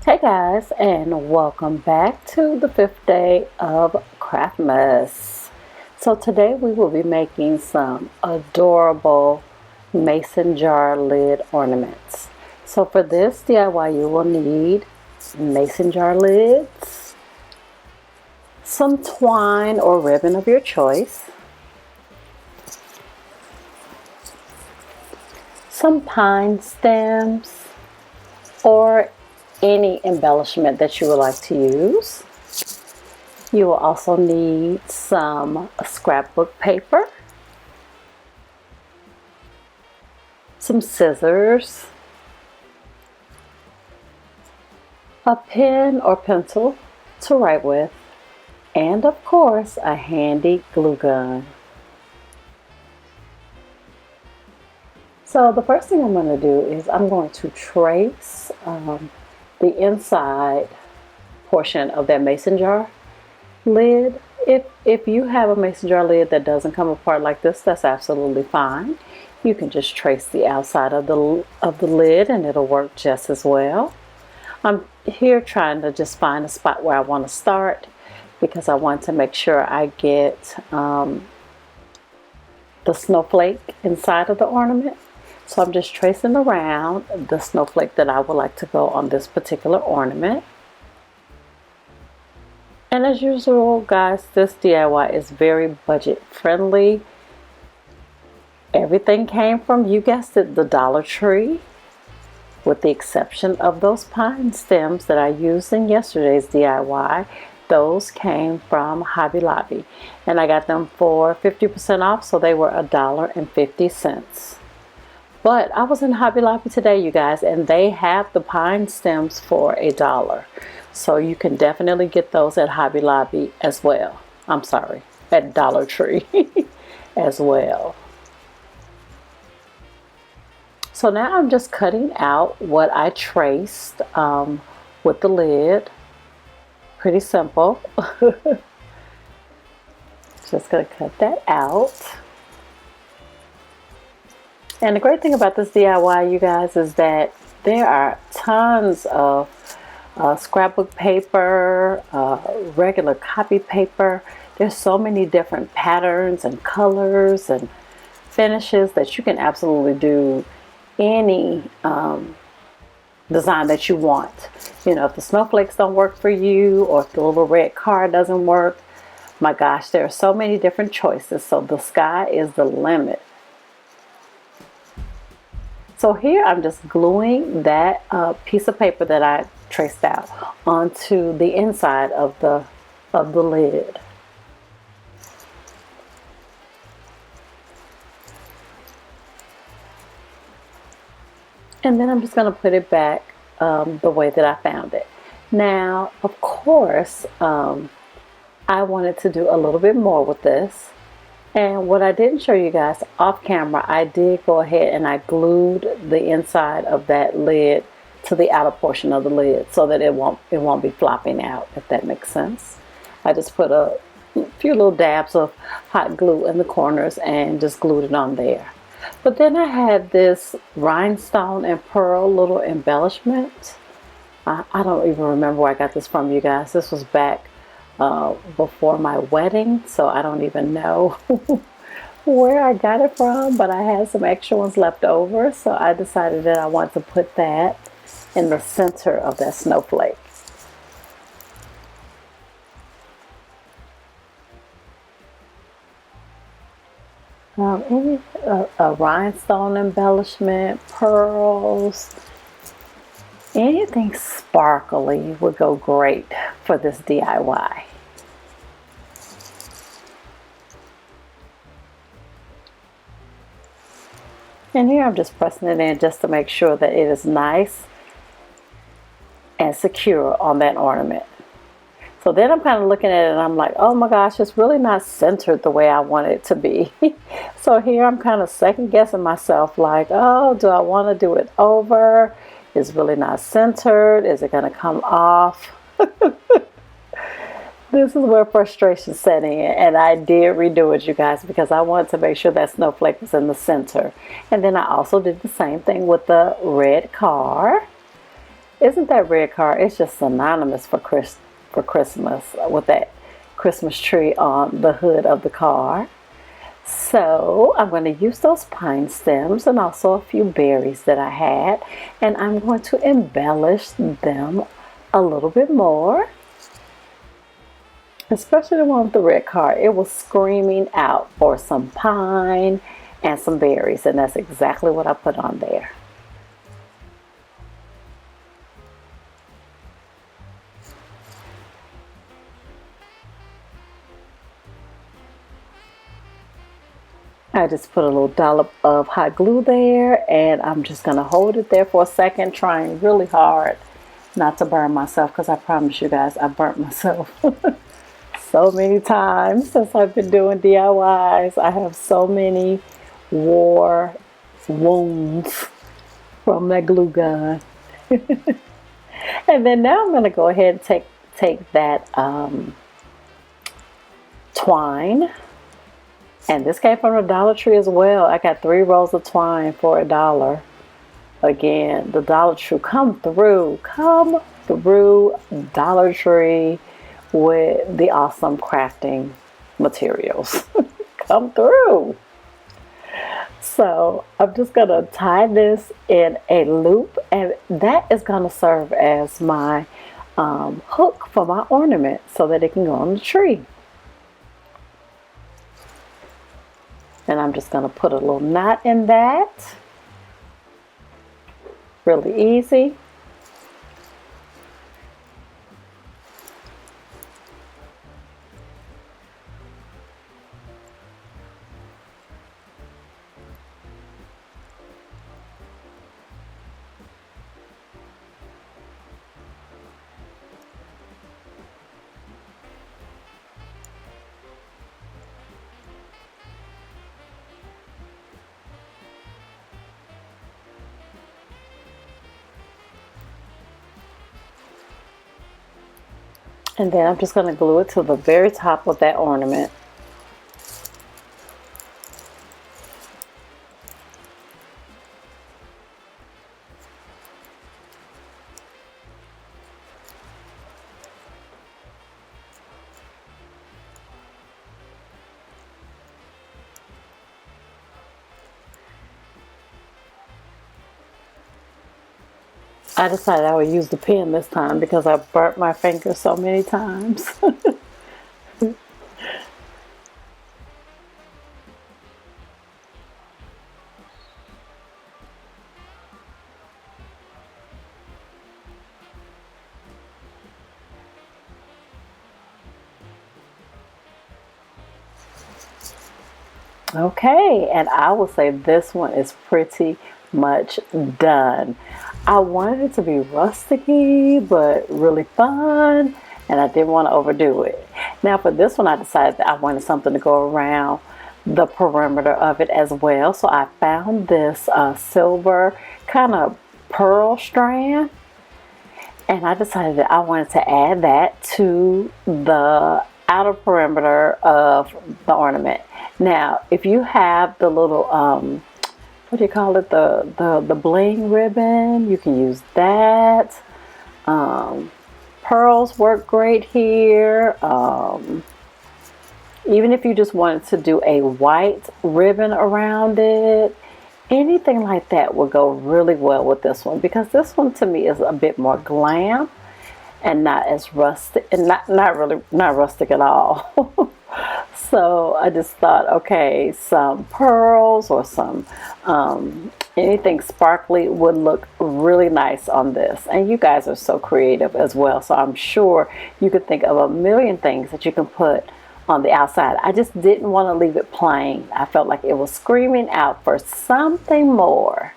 Hey guys, and welcome back to the fifth day of Craftmas. So today we will be making some adorable mason jar lid ornaments. So for this DIY you will need mason jar lids, some twine or ribbon of your choice, some pine stems, or any embellishment that you would like to use. You will also need some scrapbook paper, some scissors, a pen or pencil to write with, and of course a handy glue gun. So the first thing I'm going to do is I'm going to trace the inside portion of that mason jar lid. If you have a mason jar lid that doesn't come apart like this, that's absolutely fine. You can just trace the outside of the lid and it'll work just as well. I'm here trying to just find a spot where I want to start because I want to make sure I get the snowflake inside of the ornament. So I'm just tracing around the snowflake that I would like to go on this particular ornament. And as usual, guys, this DIY is very budget friendly. Everything came from, you guessed it, the Dollar Tree, with the exception of those pine stems that I used in yesterday's DIY. Those came from Hobby Lobby, and I got them for 50% off, so they were $1.50. But I was in Hobby Lobby today, you guys, and they have the pine stems for $1. So you can definitely get those at Hobby Lobby as well. I'm sorry, at Dollar Tree as well. So now I'm just cutting out what I traced with the lid. Pretty simple. Just gonna cut that out. And the great thing about this DIY, you guys, is that there are tons of scrapbook paper, regular copy paper. There's so many different patterns and colors and finishes that you can absolutely do any design that you want. You know, if the snowflakes don't work for you, or if the little red car doesn't work, my gosh, there are so many different choices. So the sky is the limit. So here I'm just gluing that piece of paper that I traced out onto the inside of the lid. And then I'm just going to put it back the way that I found it. Now, of course, I wanted to do a little bit more with this. And what I didn't show you guys off camera, I did go ahead and I glued the inside of that lid to the outer portion of the lid so that it won't be flopping out, if that makes sense. I just put a few little dabs of hot glue in the corners and just glued it on there. But then I had this rhinestone and pearl little embellishment. I don't even remember where I got this from, you guys. This was back before my wedding, so I don't even know where I got it from, but I had some extra ones left over, so I decided that I want to put that in the center of that snowflake. A rhinestone embellishment, pearls, anything sparkly would go great for this DIY. And here I'm just pressing it in just to make sure that it is nice and secure on that ornament. So then I'm kind of looking at it and I'm like, oh my gosh, it's really not centered the way I want it to be. So here I'm kind of second guessing myself, like, oh, do I want to do it over? It's really not centered. Is it going to come off? This is where frustration set in, and I did redo it, you guys, because I wanted to make sure that snowflake was in the center. And then I also did the same thing with the red car. Isn't that red car? It's just synonymous for Christmas with that Christmas tree on the hood of the car. So I'm going to use those pine stems and also a few berries that I had, and I'm going to embellish them a little bit more, especially the one with the red car. It was screaming out for some pine and some berries, and that's exactly what I put on there. I just put a little dollop of hot glue there, and I'm just going to hold it there for a second, trying really hard not to burn myself, because I promise you guys I burnt myself so many times since I've been doing DIYs. I have so many war wounds from that glue gun. And then now I'm going to go ahead and take that twine. And this came from the Dollar Tree as well. I got 3 rolls of twine for $1. Again, the Dollar Tree, come through Dollar Tree with the awesome crafting materials. Come through. So I'm just going to tie this in a loop, and that is going to serve as my hook for my ornament so that it can go on the tree. And I'm just going to put a little knot in that. Really easy. And then I'm just going to glue it to the very top of that ornament. I decided I would use the pen this time because I burnt my finger so many times. Okay, and I will say this one is pretty much done. I wanted it to be rusticy but really fun, and I didn't want to overdo it. Now for this one, I decided that I wanted something to go around the perimeter of it as well. So I found this silver kind of pearl strand, and I decided that I wanted to add that to the outer perimeter of the ornament. Now, if you have the little, what do you call it, the bling ribbon, you can use that. Pearls work great here. Even if you just wanted to do a white ribbon around it, anything like that would go really well with this one, because this one to me is a bit more glam and not as rustic, and not rustic at all. So I just thought, okay, some pearls or some anything sparkly would look really nice on this. And you guys are so creative as well, so I'm sure you could think of a million things that you can put on the outside. I just didn't want to leave it plain. I felt like it was screaming out for something more.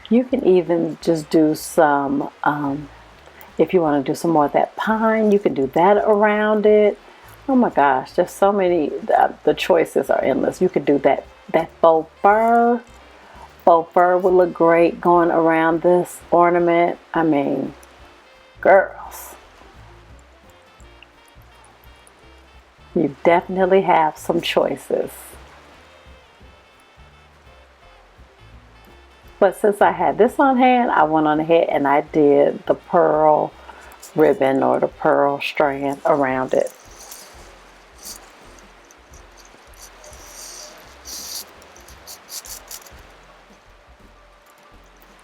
You can even just do some, if you want to do some more of that pine, you can do that around it. Oh my gosh, just so many, the choices are endless. You could do that faux fur Faux fur would look great going around this ornament. I mean, girls, you definitely have some choices. But since I had this on hand, I went on ahead and I did the pearl ribbon or the pearl strand around it.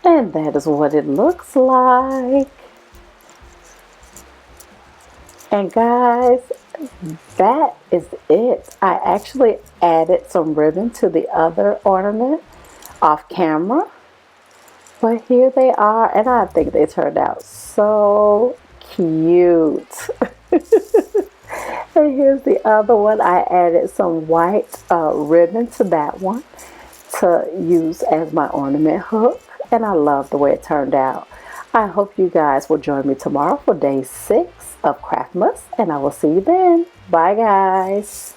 And that is what it looks like. And guys, that is it. I actually added some ribbon to the other ornament off camera. But here they are, and I think they turned out so cute. And here's the other one. I added some white ribbon to that one to use as my ornament hook, and I love the way it turned out. I hope you guys will join me tomorrow for day 6 of Craftmas, and I will see you then. Bye guys.